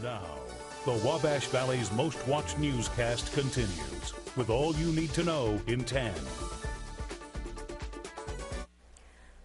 Now, the Wabash Valley's most watched newscast continues with all you need to know in 10.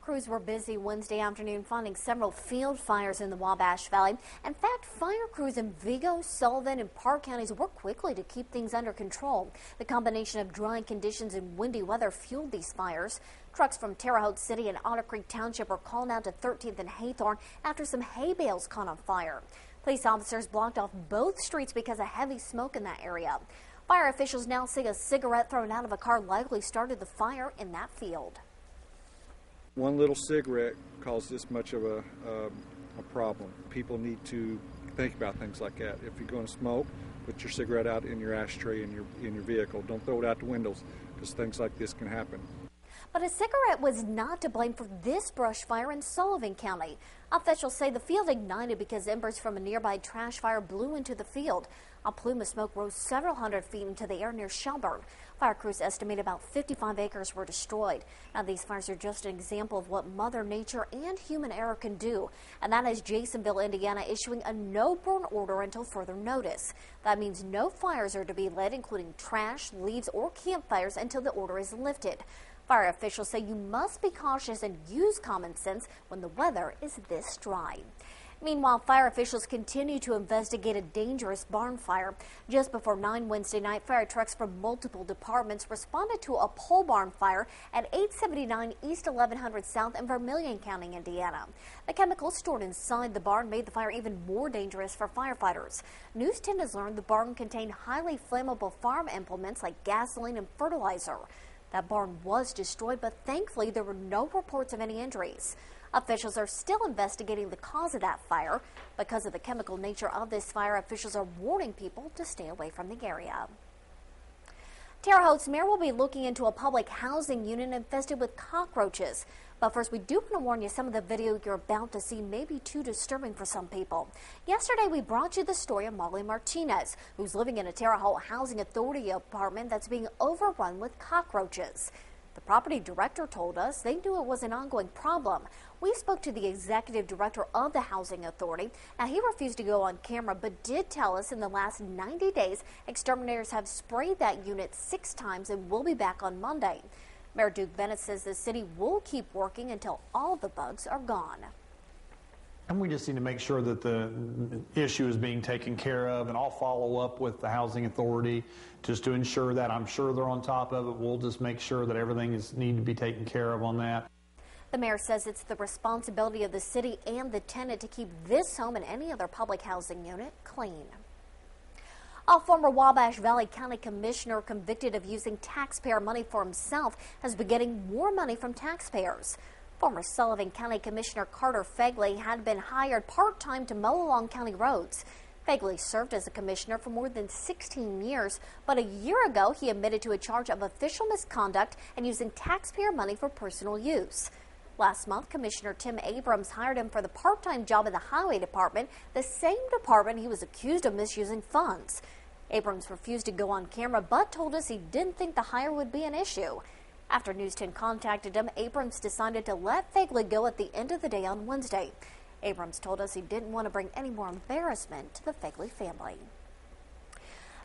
Crews were busy Wednesday afternoon finding several field fires in the Wabash Valley. In fact, fire crews in Vigo, Sullivan, and Park counties worked quickly to keep things under control. The combination of dry conditions and windy weather fueled these fires. Trucks from TERRE City and Otter Creek Township were called out to 13th and Haythorne after some hay bales caught on fire. Police officers blocked off both streets because of heavy smoke in that area. Fire officials now say a cigarette thrown out of a car likely started the fire in that field. One little cigarette caused this much of a problem. People need to think about things like that. If you're going to smoke, put your cigarette out in your ashtray in your vehicle. Don't throw it out the windows, because things like this can happen. But a cigarette was not to blame for this brush fire in Sullivan County. Officials say the field ignited because embers from a nearby trash fire blew into the field. A plume of smoke rose several hundred feet into the air near Shelburne. Fire crews estimate about 55 acres were destroyed. Now, these fires are just an example of what Mother Nature and human error can do. And that is Jasonville, Indiana, issuing a no-burn order until further notice. That means no fires are to be lit, including trash, leaves, or campfires, until the order is lifted. Fire officials say you must be cautious and use common sense when the weather is this dry. Meanwhile, fire officials continue to investigate a dangerous barn fire. Just before 9 Wednesday night, fire trucks from multiple departments responded to a pole barn fire at 879 East 1100 South in Vermilion County, Indiana. The chemicals stored inside the barn made the fire even more dangerous for firefighters. News 10 has learned the barn contained highly flammable farm implements like gasoline and fertilizer. That barn was destroyed, but thankfully there were no reports of any injuries. Officials are still investigating the cause of that fire. Because of the chemical nature of this fire, officials are warning people to stay away from the area. Terre Haute's mayor will be looking into a public housing unit infested with cockroaches. But first, we do want to warn you, some of the video you're about to see may be too disturbing for some people. Yesterday, we brought you the story of Molly Martinez, who's living in a Terre Haute Housing Authority apartment that's being overrun with cockroaches. The property director told us they knew it was an ongoing problem. We spoke to the executive director of the Housing Authority. Now, he refused to go on camera, but did tell us in the last 90 days, exterminators have sprayed that unit 6 times and will be back on Monday. Mayor Duke Bennett says the city will keep working until all the bugs are gone. And we just need to make sure that the issue is being taken care of, and I'll follow up with the Housing Authority just to ensure that. I'm sure they're on top of it. We'll just make sure that everything is need to be taken care of on that. The mayor says it's the responsibility of the city and the tenant to keep this home and any other public housing unit clean. A former Wabash Valley County Commissioner convicted of using taxpayer money for himself has been getting more money from taxpayers. Former Sullivan County Commissioner Carter Fegley had been hired part-time to mow along county roads. Fegley served as a commissioner for more than 16 years, but a year ago he admitted to a charge of official misconduct and using taxpayer money for personal use. Last month, Commissioner Tim Abrams hired him for the part-time job in the Highway Department, the same department he was accused of misusing funds. Abrams refused to go on camera, but told us he didn't think the hire would be an issue. After News 10 contacted him, Abrams decided to let Fegley go at the end of the day on Wednesday. Abrams told us he didn't want to bring any more embarrassment to the Fegley family.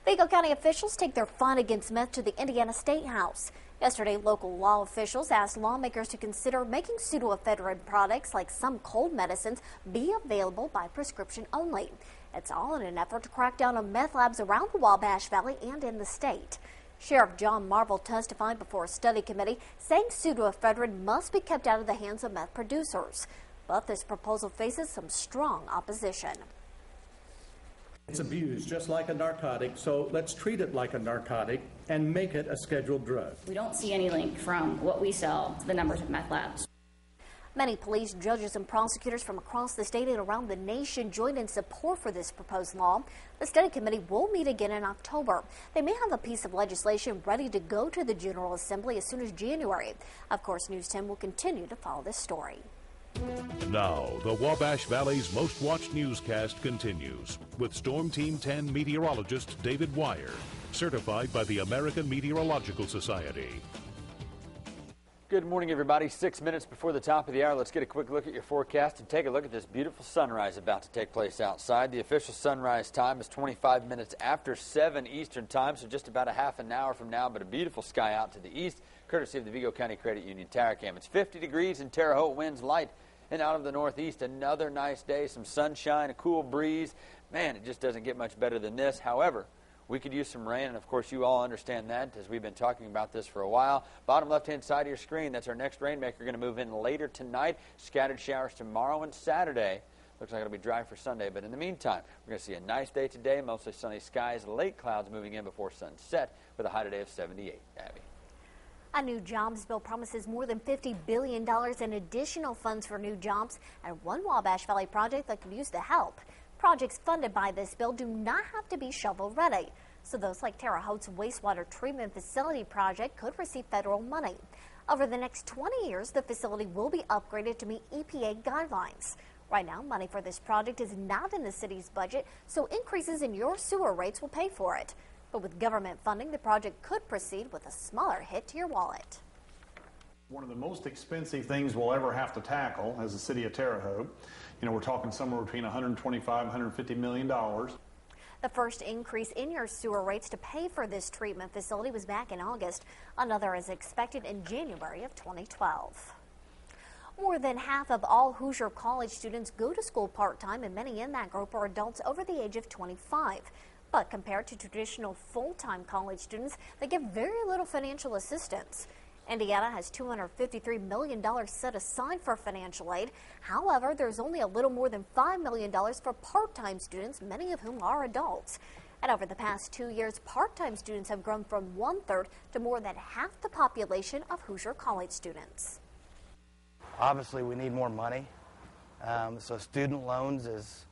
Vigo County officials take their fight against meth to the Indiana State House. Yesterday, local law officials asked lawmakers to consider making pseudoephedrine products like some cold medicines be available by prescription only. It's all in an effort to crack down on meth labs around the Wabash Valley and in the state. Sheriff John Marvel testified before a study committee saying pseudoephedrine must be kept out of the hands of meth producers. But this proposal faces some strong opposition. It's abused just like a narcotic, so let's treat it like a narcotic and make it a scheduled drug. We don't see any link from what we sell to the numbers of meth labs. Many police, judges, and prosecutors from across the state and around the nation joined in support for this proposed law. The study committee will meet again in October. They may have a piece of legislation ready to go to the General Assembly as soon as January. Of course, News 10 will continue to follow this story. Now, the Wabash Valley's most watched newscast continues with Storm Team 10 meteorologist David Wire, certified by the American Meteorological Society. Good morning, everybody. 6 minutes before the top of the hour, let's get a quick look at your forecast and take a look at this beautiful sunrise about to take place outside. The official sunrise time is 25 minutes after 7 Eastern time, so just about a half an hour from now, but a beautiful sky out to the east, courtesy of the Vigo County Credit Union TERRE Cam. It's 50 degrees in Terre Haute, winds light and out of the northeast. Another nice day, some sunshine, a cool breeze. Man, it just doesn't get much better than this. However, we could use some rain, and of course you all understand that as we've been talking about this for a while. Bottom left-hand side of your screen, that's our next rainmaker, going to move in later tonight. Scattered showers tomorrow and Saturday. Looks like it'll be dry for Sunday, but in the meantime, we're going to see a nice day today, mostly sunny skies, late clouds moving in before sunset with a high today of 78. Abby. A new jobs bill promises more than $50 billion in additional funds for new jobs and one Wabash Valley project that could use the help. Projects funded by this bill do not have to be shovel-ready, so those like Terre Haute's wastewater treatment facility project could receive federal money. Over the next 20 years, the facility will be upgraded to meet EPA guidelines. Right now, money for this project is not in the city's budget, so increases in your sewer rates will pay for it. But with government funding, the project could proceed with a smaller hit to your wallet. One of the most expensive things we'll ever have to tackle as the city of Terre Haute. You know, we're talking somewhere between $125 and $150 million. The first increase in your sewer rates to pay for this treatment facility was back in August. Another is expected in January of 2012. More than half of all Hoosier College students go to school part-time, and many in that group are adults over the age of 25. But compared to traditional full-time college students, they get very little financial assistance. Indiana has $253 million set aside for financial aid. However, there's only a little more than $5 million for part-time students, many of whom are adults. And over the past 2 years, part-time students have grown from 1/3 to more than half the population of Hoosier College students. Obviously, we need more money. So student loans is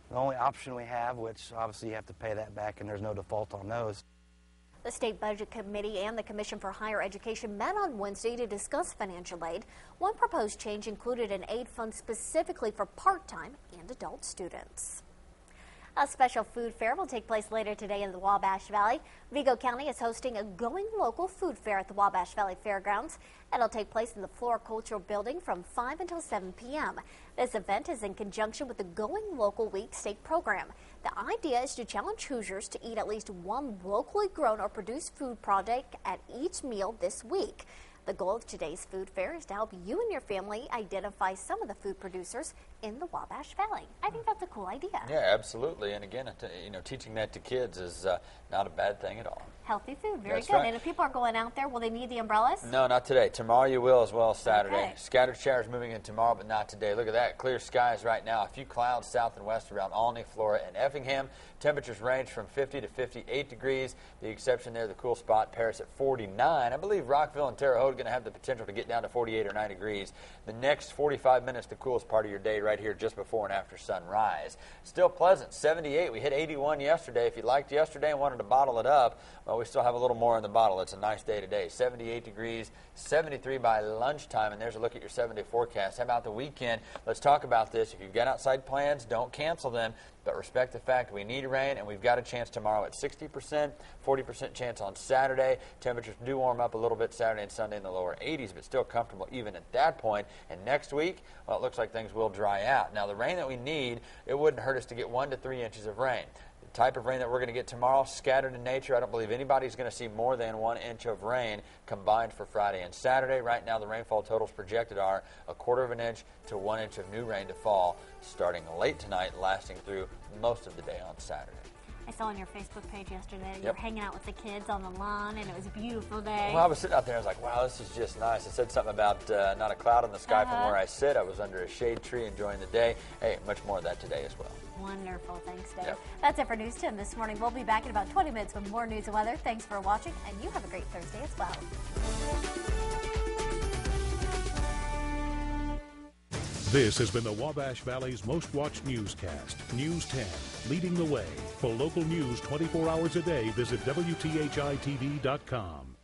the only option we have, which obviously you have to pay that back, and there's no default on those. The State Budget Committee and the Commission for Higher Education met on Wednesday to discuss financial aid. One proposed change included an aid fund specifically for part-time and adult students. A special food fair will take place later today in the Wabash Valley. Vigo County is hosting a Going Local food fair at the Wabash Valley Fairgrounds. It'll take place in the Floricultural Building from 5 until 7 p.m. This event is in conjunction with the Going Local Week state program. The idea is to challenge Hoosiers to eat at least one locally grown or produced food product at each meal this week. The goal of today's food fair is to help you and your family identify some of the food producers in the Wabash Valley. I think that's a cool idea. Yeah, absolutely. And again, you know, teaching that to kids is not a bad thing at all. Healthy food, very That's good. right. And if people are going out there, will they need the umbrellas? No, not today. Tomorrow you will as well as Saturday. Okay. Scattered showers moving in tomorrow, but not today. Look at that. Clear skies right now. A few clouds south and west around Olney, Flora, and Effingham. Temperatures range from 50 to 58 degrees. The exception there, the cool spot, Paris at 49. I believe Rockville and Terre Haute are going to have the potential to get down to 48 or 9 degrees. The next 45 minutes, the coolest part of your day right here just before and after sunrise. Still pleasant, 78. We hit 81 yesterday. If you liked yesterday and wanted to bottle it up, well, we still have a little more in the bottle. It's a nice day today. 78 degrees, 73 by lunchtime, and there's a look at your 7-day forecast. How about the weekend? Let's talk about this. If you've got outside plans, don't cancel them, but respect the fact we need rain, and we've got a chance tomorrow at 60%, 40% chance on Saturday. Temperatures do warm up a little bit Saturday and Sunday in the lower 80s, but still comfortable even at that point. And next week, well, it looks like things will dry out. Now, the rain that we need, it wouldn't hurt us to get 1 to 3 inches of rain. Type of rain that we're going to get tomorrow, scattered in nature. I don't believe anybody's going to see more than 1 inch of rain combined for Friday and Saturday. Right now, the rainfall totals projected are 1/4 of an inch to 1 inch of new rain to fall starting late tonight, lasting through most of the day on Saturday. I saw on your Facebook page yesterday that you were hanging out with the kids on the lawn, and it was a beautiful day. Well, I was sitting out there, I was like, wow, this is just nice. I said something about not a cloud in the sky from where I sit. I was under a shade tree enjoying the day. Hey, much more of that today as well. Wonderful. Thanks, Dave. Yep. That's it for News 10 this morning. We'll be back in about 20 minutes with more news and weather. Thanks for watching, and you have a great Thursday as well. This has been the Wabash Valley's most watched newscast, News 10, leading the way. For local news 24 hours a day, visit WTHI-TV.com.